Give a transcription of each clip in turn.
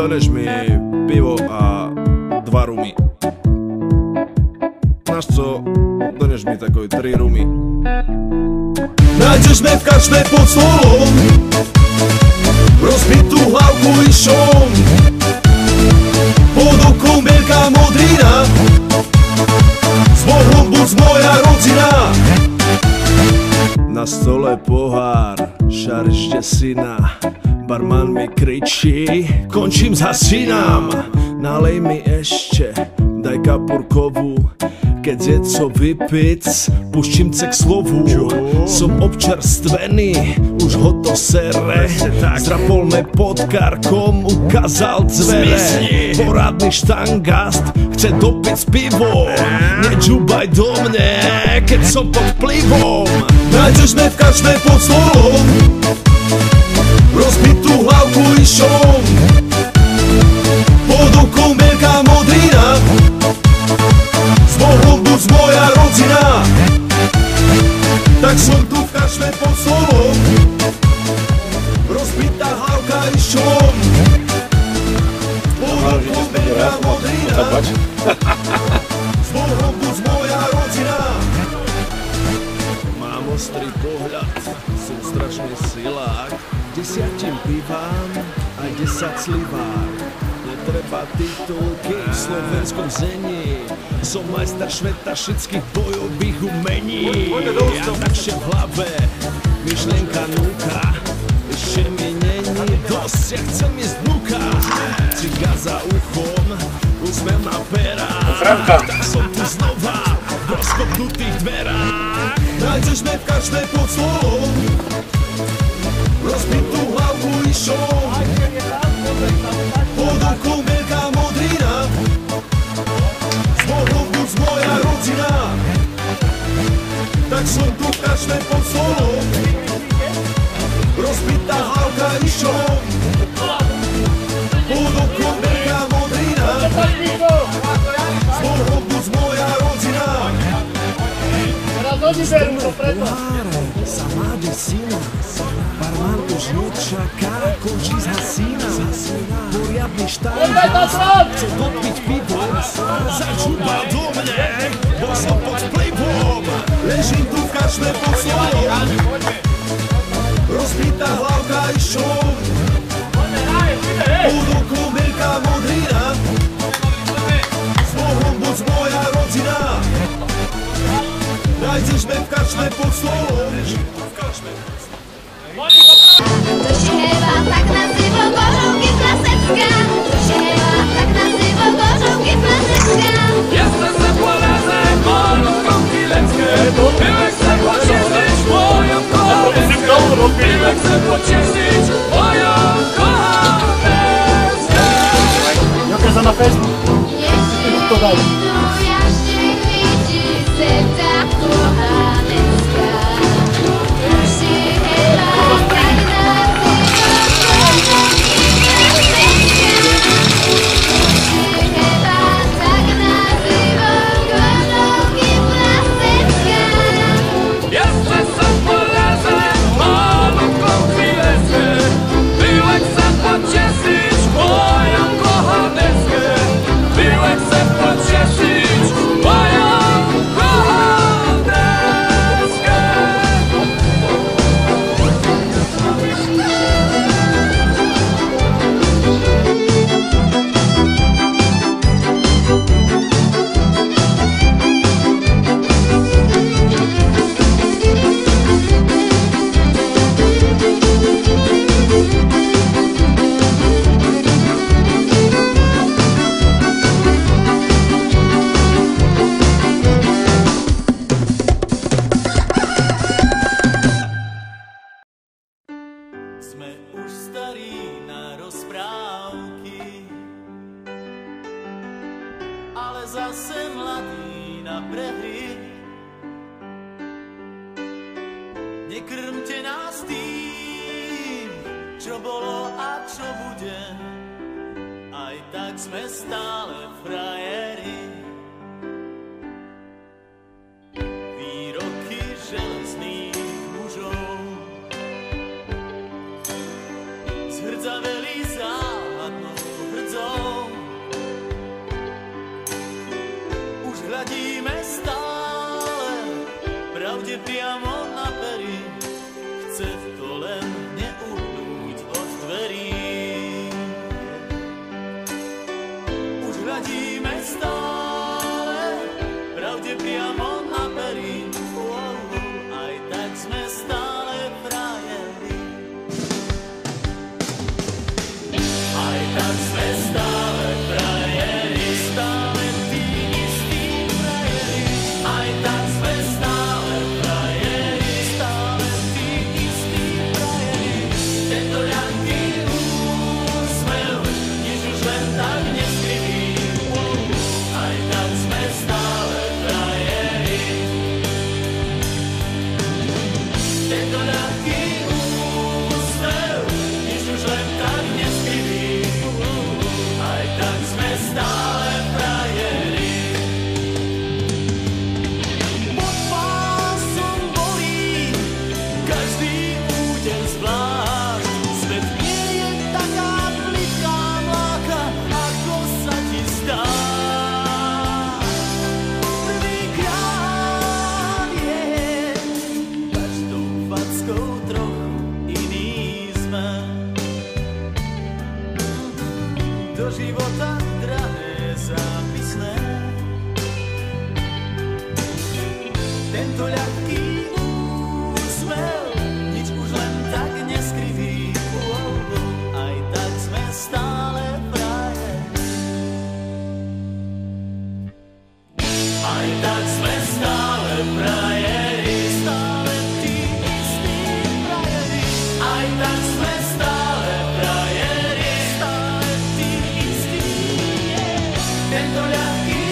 Donež mi pivo a 2 rumy. Máš co? Donež mi takoj 3 rumy. Nájdeš me v kačme pod stolom, rozbitú hlavku i šom. Pod okom veľká modrina, s Bohom buď moja rodzina. Na stole pohár, šarište syna. Barman mi kričí, končím, zhasínam. Nalej mi ešte, daj kapurkovú. Keď je co vypiť, puštím ce k slovu. Som občerstvený, už ho to sere. Zdrapol me pod karkom, ukázal zvere. Porádny štangast, chce dopiť s pivom. Nedžubaj do mne, keď som pod vplyvom. Nájdeš me v kačme pod stolom, rozbitú hlavku i šom. Pod okom veľká modrina, s Bohom buď moja rodzina. Tak som tu v kačme pod stolom, rozbitá hlavka i šom. Pod okom veľká modrina, s Bohom buď moja rodzina. Mám ostrý pohľad, som strašný silák. 10 pivám aj 10 slivák. Netreba titulky v slovenskom zení. Som majster šveta všetkých bojových umení. Ja takže v hlave myšlienka núka. Ešte mi není dosť, ja chcem ísť vnúka. Ciga za uchom, úsmev na perách. Tak som tu znova v rozkopnutých dverách. Nájdeš me v kačme pod stolom, rozbitú hlavku i šom. Pod okom veľká modrina, s Bohom buď moja rodzina. Tak som tu v kačme pod stolom, rozbitá hlavka i šom. Pod okom veľká modrina, s Bohom buď moja rodzina. Poháre sa máde syna. Barman už nečaká, končí zhasína. Poriadny štangast, chce dopiť pivo. Začúbal do mne, bol som pod vplyvom. Ležím tu v kačme pod stolom, rozbitá hlavka i šom. Pod okom veľká modrina, s Bohom buď moja rodzina. Nájdeš me v kačme pod stolom. To się chyba tak nazywa gorzałki z Lasecka. To się chyba tak nazywa gorzałki z Lasecka. Jestem ze Płonezem, malutką chwileczkę. Byłek se pocieszyć moją kochaneskę. Byłek se pocieszyć moją kochaneskę. Jaka za na Facebook? To dalej. Moja się widzi serca kochanecka. To się chyba tak nazywa gorzałki z Lasecka. To się chyba tak nazywa gorzałki z Lasecka. Jestem ze Płonezem, malutką chwileczkę. Byłek se pocieszyć moją kochaneskę. Byłek se pocieszyć moją kochaneskę. Sme už starí na rozprávky, ale zase mladí na prehry. Nekrmte nás tým, čo bolo a čo bude, aj tak sme stále frajeri. Výroky železných mužov zhrdzaveli záhadnou priamo na pery, chce to len neuhnúť od dverí. Už radíme stále, pravde priamo na pery, aj tak sme stále frajeri. Aj tak sme stále frajeri, stále tí istí frajeri. Aj tak sme stále frajeri, stále tí istí frajeri. Tento ľahký úsmev, nič už len tak neskriví. Aj tak sme stále frajeri. Tento ľahký úsmev, nič už len tak neskriví. Aj tak sme stále frajeri. Pod pásom bolí každý úder zvlášť. Svet nie je taká plitká mláka, ako sa ti zdá. Prvýkrát je každou fackou trochu iný sme. Do života drahé zápisné. Tento ľahký úsmev, nič už len tak neskriví. Aj tak sme stále frajeri. Aj tak sme stále frajeri, stále tí istí frajeri. Aj tak sme stále frajeri, stále tí istí. Tento ľahký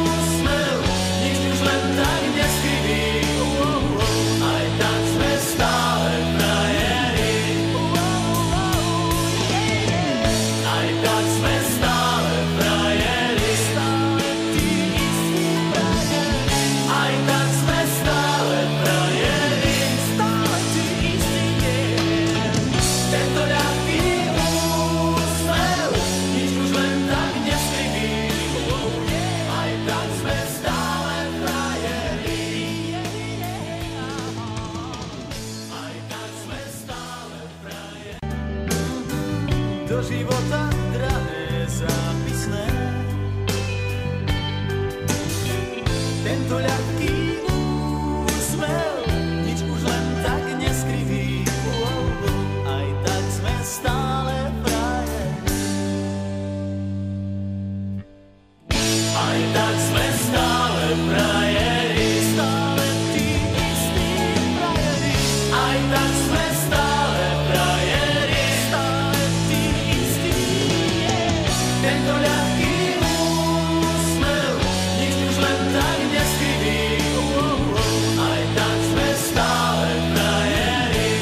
úsmev, nič už len tak neskriví. Aj tak sme stále frajeri. Aj tak sme stále frajeri, stále tí istí frajeri. Aj tak sme stále frajeri, stále tí istí. Tento ľahký úsmev, nič už len tak neskriví. Aj tak sme stále frajeri. Aj tak sme stále frajeri. Do života drahé zápisné. Tento ľahký úsmev, nič už len tak neskriví. Aj tak sme stále frajeri. Aj tak sme stále frajeri, stále tí istí frajeri. Aj tak sme stále frajeri, stále tí istí. Tento ľahký úsmev, nič už len tak neskriví. Aj tak sme stále frajeri.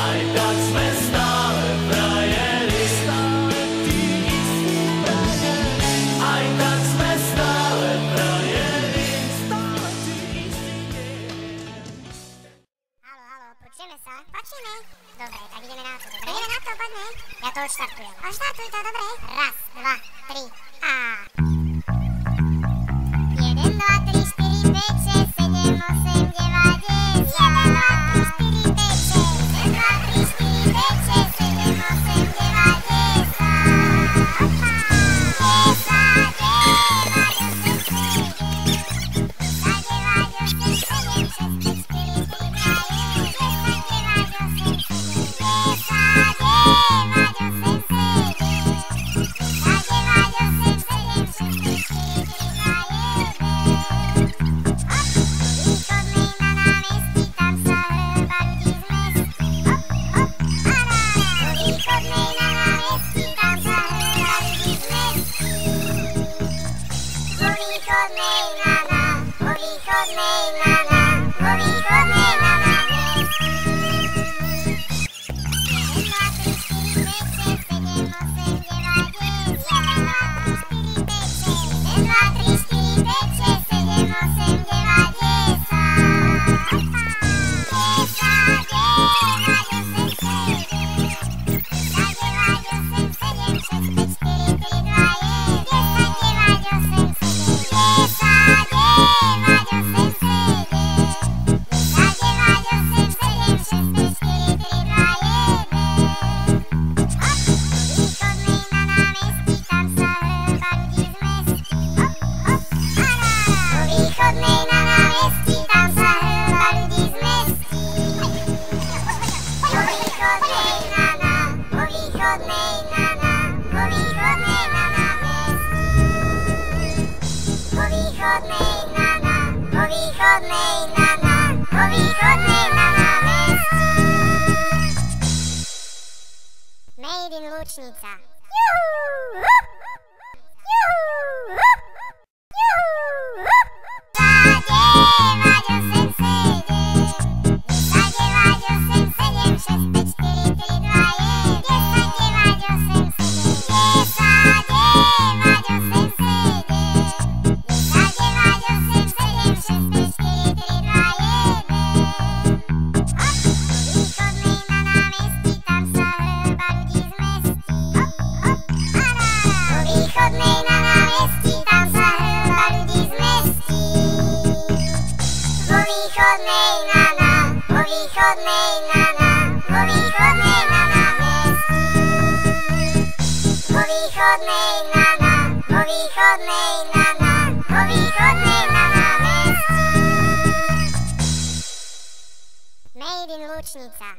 Aj tak sme stále frajeri, stále tí istí frajeri. Aj tak sme stále frajeri, stále tí istí. Haló, haló, počujeme sa? Počujeme. Dobre, tak ideme na to, dobre? Ideme na to, poďme. Ja to odštartujem. Odštartuj to, dobre? Raz, dva, tri a... 1, 2, 3, 4, 5, 6, 7, 8, 9, 10. 1, 2, 3, 4, 5, 6. 1, 2, 3, 4, 5, 6, 7, 8, 9, 10. Hoppa! 10, 9, 8, 7, 6, 5, 4, 3, 2, 1. 10, 9, 8, 7, 6, 5, 4, 3, 2, 1. Made in Lučnica. Made in Lučnica.